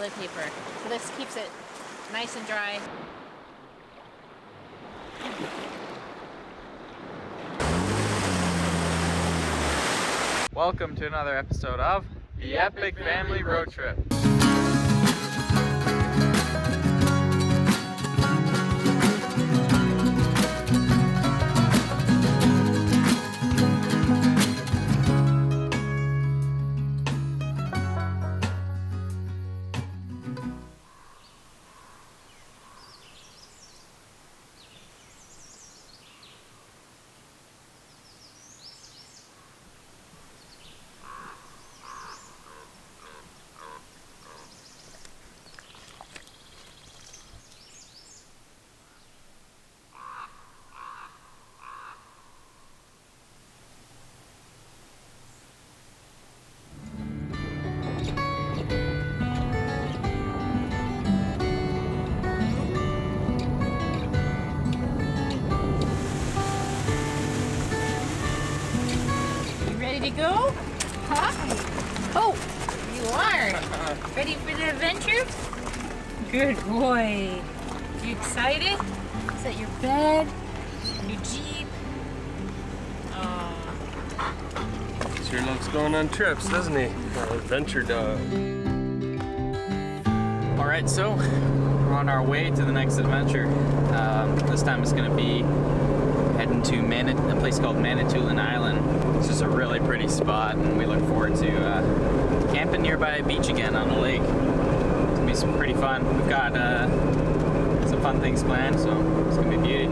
toilet paper. So this keeps it nice and dry. Welcome to another episode of the Epic Family Road Trip. Ready to go? Huh? Oh, you are. Ready for the adventure? Good boy. You excited? Set your bed, your Jeep. Oh. Sure looks going on trips, doesn't he? Adventure dog. All right, so we're on our way to the next adventure. This time it's going to be heading to a place called Manitoulin Island. It's just a really pretty spot, and we look forward to camping nearby a beach again on a lake. It's gonna be some pretty fun. We've got some fun things planned, so it's gonna be beauty.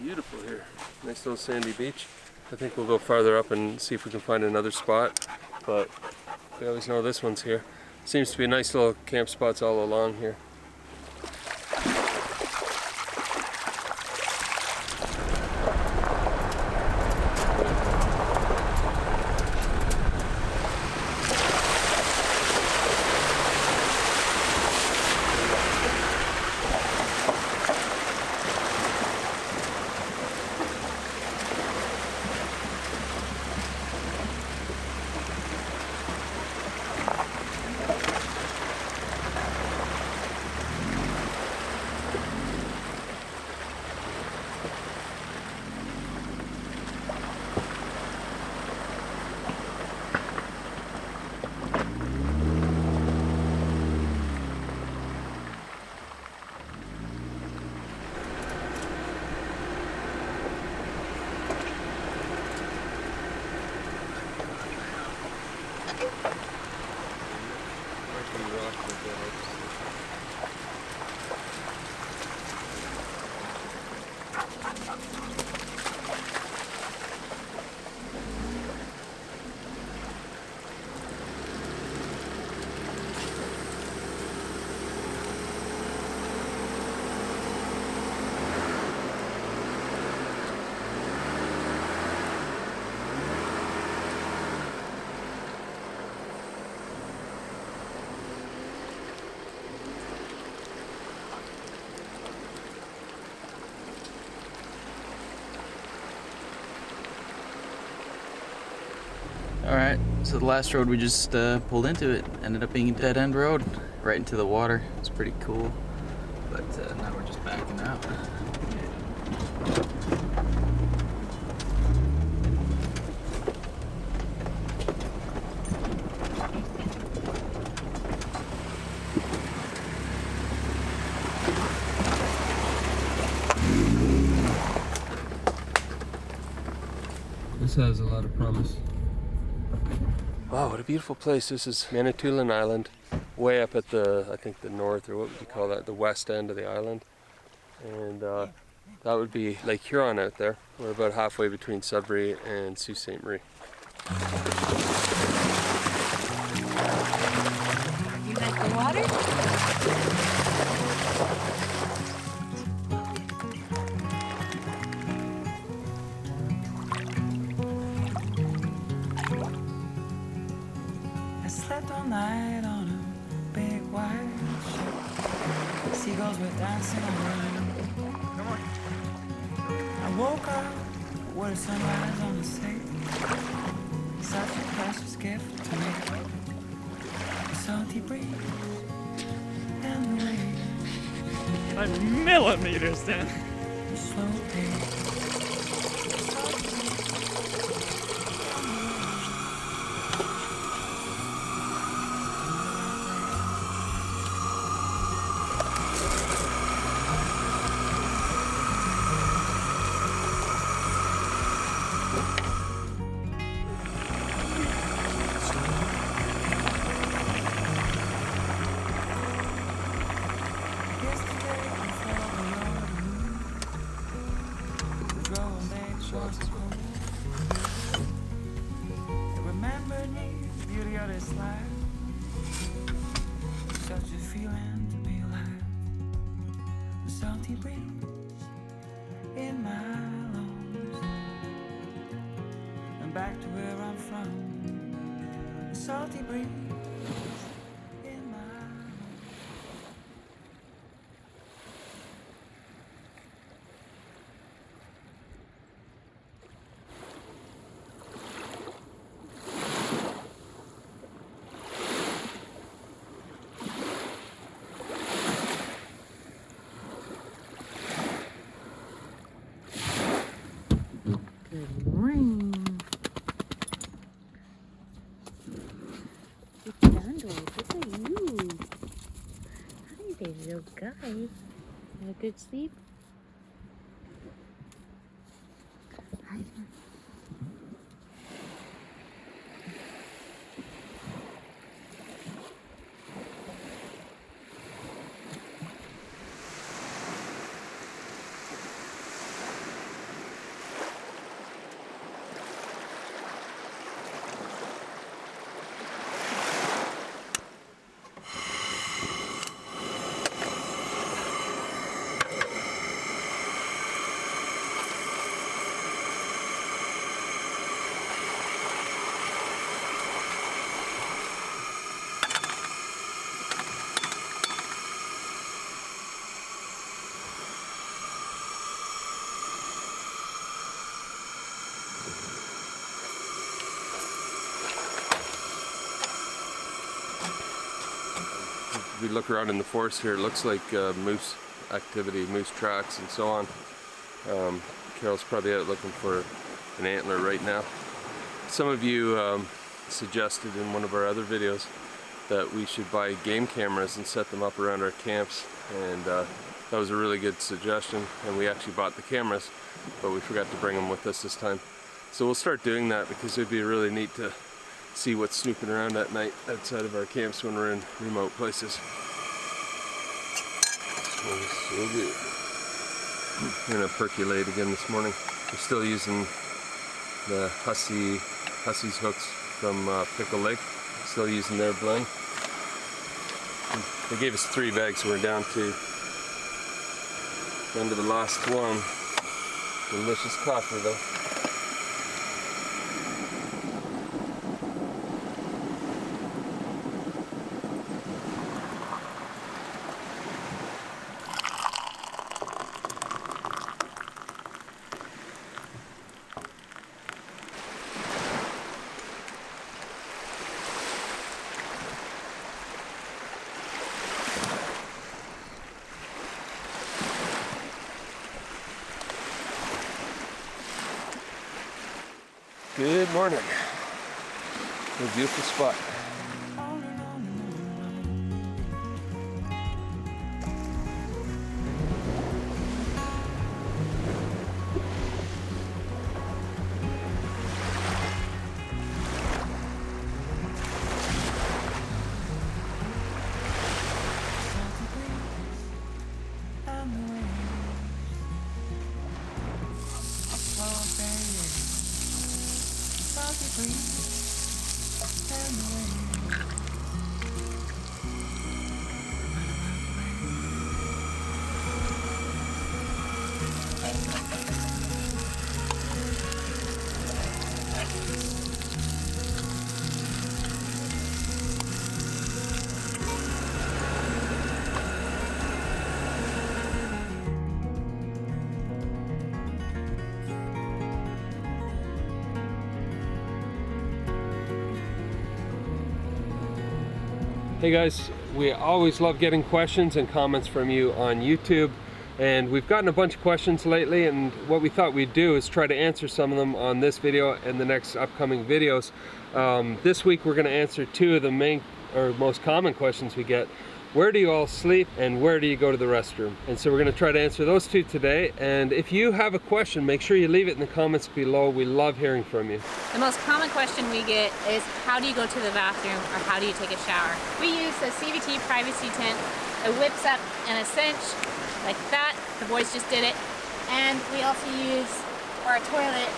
Beautiful here. Nice little sandy beach. I think we'll go farther up and see if we can find another spot, but we always know this one's here. Seems to be nice little camp spots all along here. All right, so the last road we just pulled into it ended up being a dead-end road right into the water. It's pretty cool, but now we're just backing out. This has a lot of promise. Wow, what a beautiful place. This is Manitoulin Island, way up at the, I think the north, or what would you call that, the west end of the island. and that would be Lake Huron out there. We're about halfway between Sudbury and Sault Ste. Marie. You like the water? I slept all night on a big white ship. Seagulls were dancing around. I woke up with a sunrise on the sea. Such a precious gift to me. The salty breeze and the waves. 5 millimeters then. The slow pace. Remember me, the beauty of this life. Such a feeling to be alive. The salty breeze in my lungs. And back to where I'm from. The salty breeze in my lungs. Good morning. Good Sandra, look at you. Hi there, little guy. Had a good sleep? Hi. If we look around in the forest here, it looks like moose activity, moose tracks and so on. Carol's probably out looking for an antler right now. Some of you suggested in one of our other videos that we should buy game cameras and set them up around our camps, and that was a really good suggestion, and we actually bought the cameras, but we forgot to bring them with us this time. So we'll start doing that because it'd be really neat to see what's snooping around at night outside of our camps when we're in remote places. So good. I'm gonna percolate again this morning. We're still using the Hussey's hooks from Pickle Lake. Still using their bling. They gave us 3 bags, so we're down to the last one. Delicious coffee though. Good morning. A beautiful spot. breeze and the wind. Hey guys, we always love getting questions and comments from you on YouTube, and we've gotten a bunch of questions lately, and what we thought we'd do is try to answer some of them on this video and the next upcoming videos. This week we're going to answer two of the main or most common questions we get. Where do you all sleep and where do you go to the restroom? And so we're going to try to answer those two today. And if you have a question, make sure you leave it in the comments below. We love hearing from you. The most common question we get is, how do you go to the bathroom or how do you take a shower? We use a CVT privacy tent. It whips up in a cinch like that. The boys just did it. And we also use for our toilet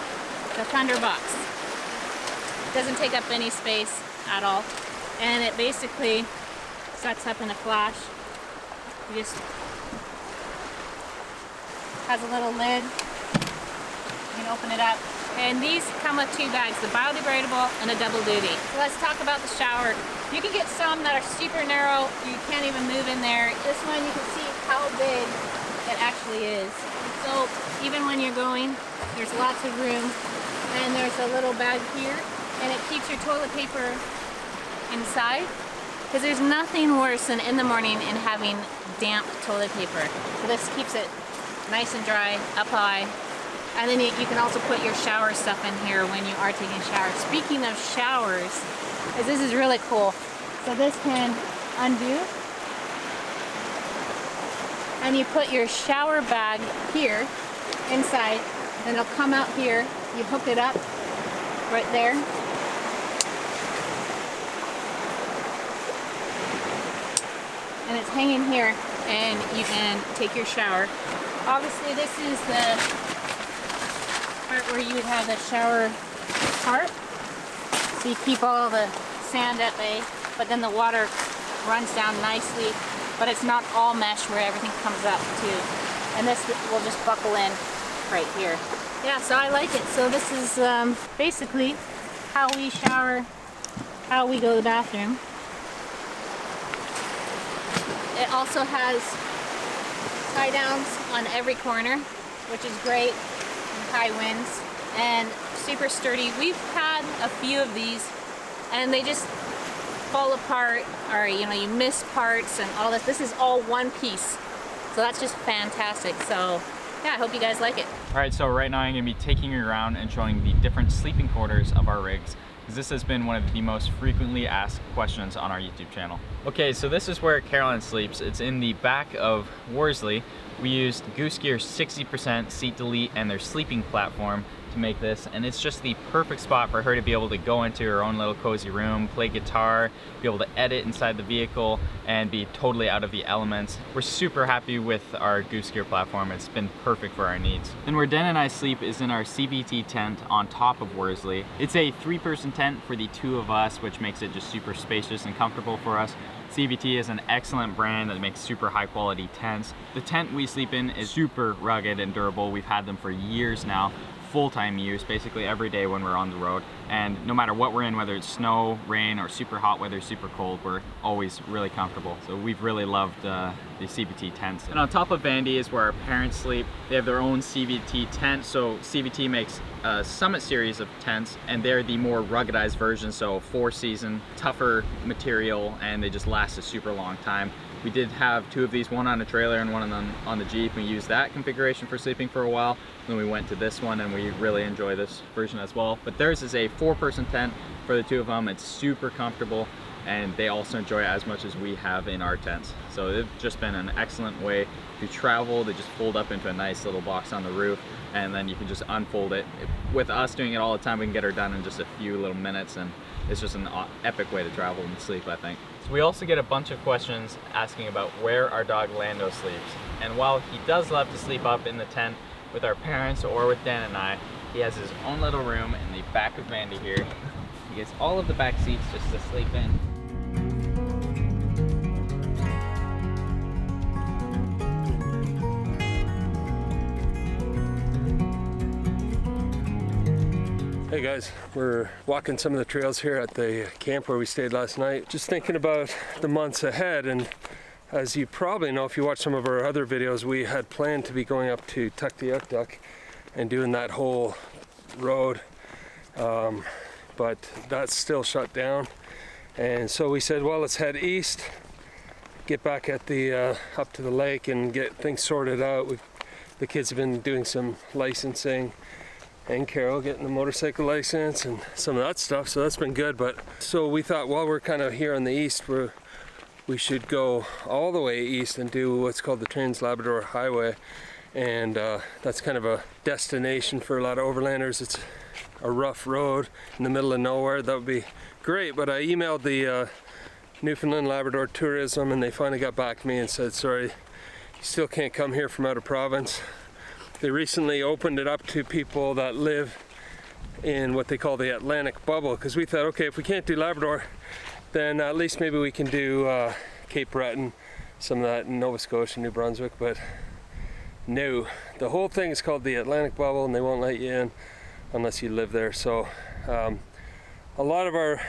the Thunder Box. It doesn't take up any space at all. And it basically sets up in a flash. You just has a little lid. You can open it up. And these come with two bags, the biodegradable and a double duty. So let's talk about the shower. You can get some that are super narrow. You can't even move in there. This one, you can see how big it actually is. So even when you're going, there's lots of room. And there's a little bag here. And it keeps your toilet paper inside. Because there's nothing worse than in the morning and having damp toilet paper. So this keeps it nice and dry, up high. And then you can also put your shower stuff in here when you are taking a shower. Speaking of showers, this is really cool. So this can undo. And you put your shower bag here, inside. Then it'll come out here. You hook it up right there. And it's hanging here, and you can take your shower. Obviously, this is the part where you would have the shower part. So you keep all the sand at bay, but then the water runs down nicely, but it's not all mesh where everything comes up too. And this will just buckle in right here. Yeah, so I like it. So this is basically how we shower, how we go to the bathroom. It also has tie downs on every corner, which is great in high winds, and super sturdy. We've had a few of these and they just fall apart, or you know, you miss parts and all this. This is all one piece, so that's just fantastic. So yeah, I hope you guys like it. All right, so right now I'm gonna be taking you around and showing the different sleeping quarters of our rigs, because this has been one of the most frequently asked questions on our YouTube channel. Okay, so this is where Caroline sleeps. It's in the back of Worsley. We used Goose Gear 60% seat delete and their sleeping platform to make this, and it's just the perfect spot for her to be able to go into her own little cozy room, play guitar, be able to edit inside the vehicle, and be totally out of the elements. We're super happy with our Goose Gear platform. It's been perfect for our needs. Then where Dan and I sleep is in our CVT tent on top of Worsley. It's a 3-person tent for the 2 of us, which makes it just super spacious and comfortable for us. CVT is an excellent brand that makes super high quality tents. The tent we sleep in is super rugged and durable. We've had them for years now, full-time use, basically every day when we're on the road. And no matter what we're in, whether it's snow, rain, or super hot weather, super cold, we're always really comfortable. So we've really loved the CVT tents. And on top of Vandy is where our parents sleep. They have their own CVT tent. So CVT makes a Summit series of tents, and they're the more ruggedized version. So 4-season, tougher material, and they just last a super long time. We did have 2 of these, one on a trailer and one on the Jeep. We used that configuration for sleeping for a while. Then we went to this one, and we really enjoy this version as well. But theirs is a 4-person tent for the 2 of them. It's super comfortable, and they also enjoy it as much as we have in our tents. So they've just been an excellent way to travel. They just fold up into a nice little box on the roof, and then you can just unfold it. With us doing it all the time, we can get her done in just a few little minutes, and it's just an epic way to travel and sleep, I think. So we also get a bunch of questions asking about where our dog Lando sleeps. And while he does love to sleep up in the tent with our parents or with Dan and I, He has his own little room in the back of Vandy here. He gets all of the back seats just to sleep in. Hey guys, we're walking some of the trails here at the camp where we stayed last night. Just thinking about the months ahead, and as you probably know if you watch some of our other videos, we had planned to be going up to Tuktoyaktuk and doing that whole road, but that's still shut down. And so we said, well, let's head east, get back at the up to the lake and get things sorted out. The kids have been doing some licensing, and Carol getting the motorcycle license and some of that stuff, so that's been good. But so we thought while we're kind of here on the east, we should go all the way east and do what's called the Trans-Labrador Highway, and that's kind of a destination for a lot of overlanders. It's a rough road in the middle of nowhere. That would be great. But I emailed the Newfoundland Labrador Tourism, and they finally got back to me and said, sorry, you still can't come here from out of province. They recently opened it up to people that live in what they call the Atlantic bubble, because we thought, okay, if we can't do Labrador, then at least maybe we can do Cape Breton, some of that in Nova Scotia, New Brunswick. But no, the whole thing is called the Atlantic bubble, and they won't let you in unless you live there. So a lot of our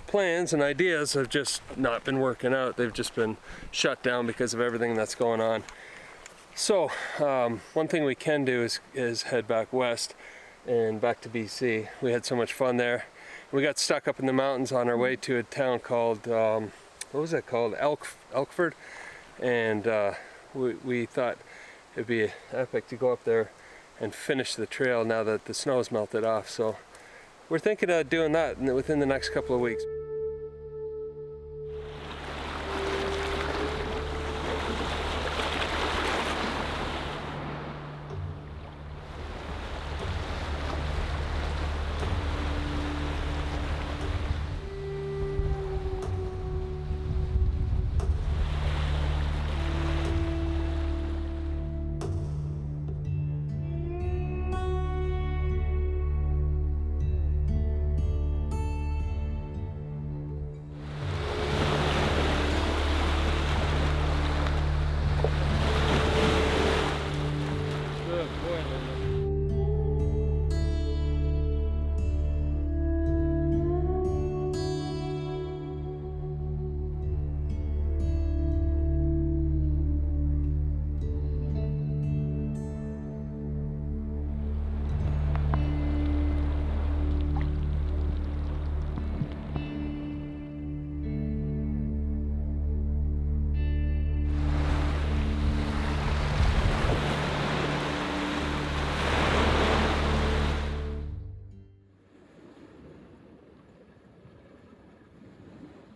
plans and ideas have just not been working out. They've just been shut down because of everything that's going on. So one thing we can do is head back west and back to BC. We had so much fun there. We got stuck up in the mountains on our way to a town called, what was it called? Elkford. And we thought it'd be epic to go up there and finish the trail now that the snow's melted off. So we're thinking of doing that within the next couple of weeks.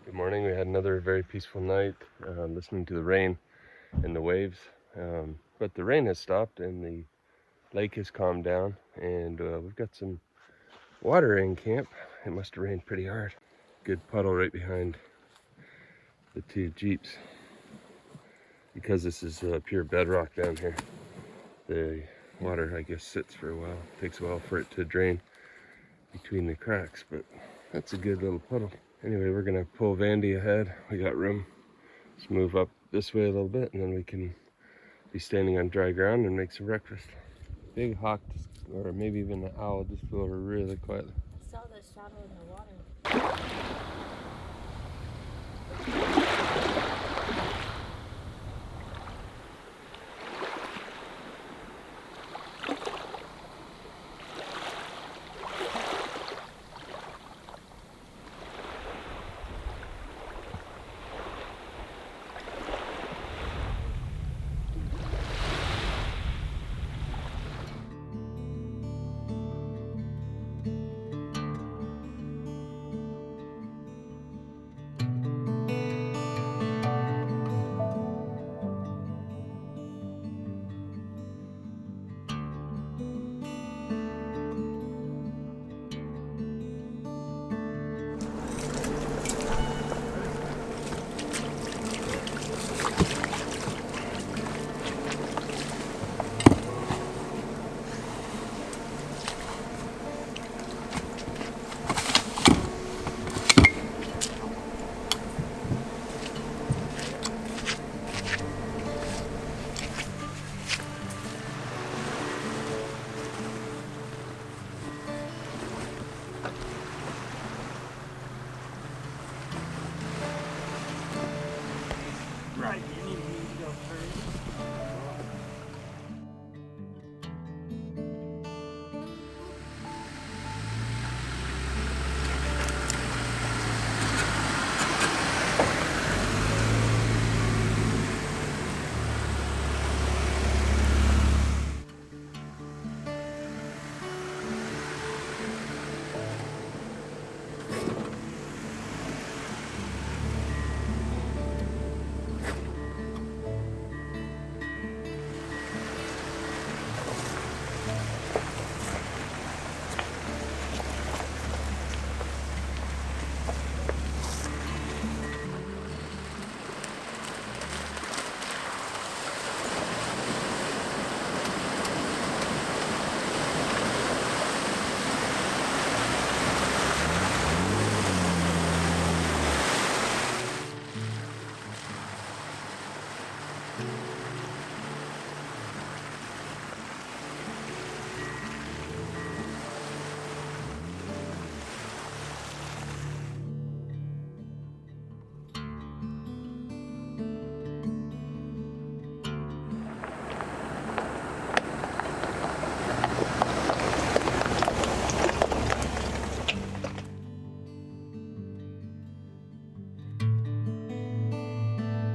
Good morning. We had another very peaceful night, listening to the rain and the waves. But the rain has stopped and the lake has calmed down, and we've got some water in camp. It must have rained pretty hard. Good puddle right behind the two Jeeps. Because this is pure bedrock down here, the water, I guess, sits for a while. It takes a while for it to drain between the cracks, but that's a good little puddle. Anyway, we're gonna pull Vandy ahead. We got room. Let's move up this way a little bit, and then we can be standing on dry ground and make some breakfast. Big hawk, or maybe even an owl, just flew over really quietly. I saw the shadow in the water.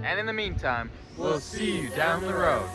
And in the meantime, we'll see you down the road.